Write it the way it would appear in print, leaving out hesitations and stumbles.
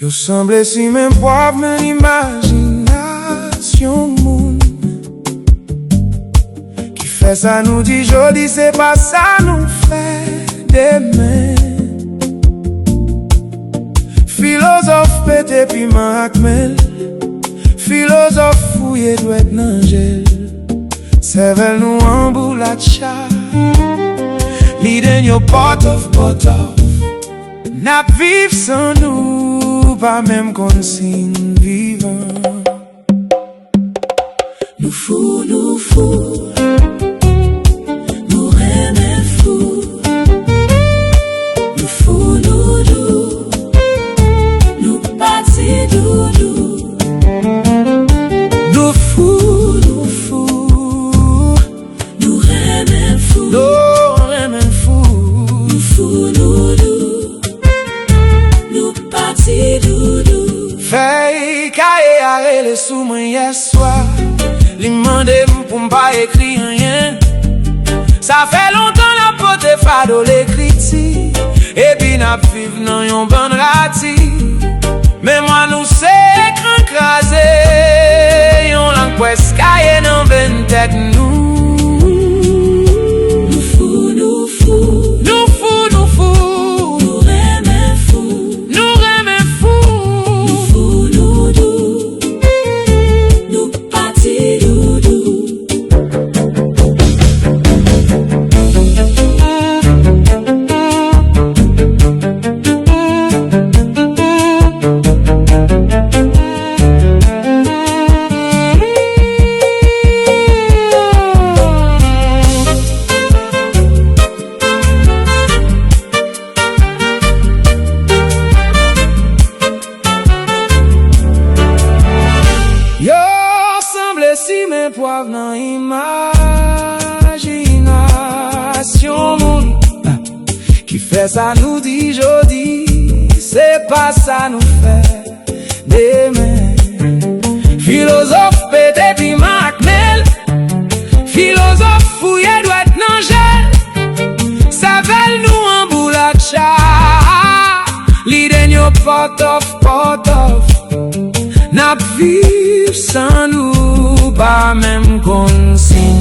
Yo semble si men poiv men imaginasyon moun Ki fè sa nou di jodi, se pa sa nou fè demen Filozof pete piman akmel Filozof fouye dwet nan jel Sevel nou an boulat cha Li den yo pot of Nap viv san nou Pa mem konsin vivan Nou fou Nou reme fou Nou fou nou dou Nou pati doudou Nou fou Nou reme fou Nou fou nou dou Nou pati doudou Fey kaye arele sou mwen yeswa Li mande m pou mpa ekri anyen Sa fe lontan la pote fado l'ekriti Epi nap viv nan yon ban rati Men mwa nou se ekran kraze Yon lang pwes kaye nan ben tek nou Nou fou Nou reme fou Nou fou nou dou Nou pati doudou Si men poiv nan imaginasyon moun Ki fè sa nou di jodi Se pa sa nou fè demen Filozof pete piman akmel Filozof fouye dwet nan jel Savel nou an boulat cha Li den yo pot of Nap viv san nou Pa mem konsin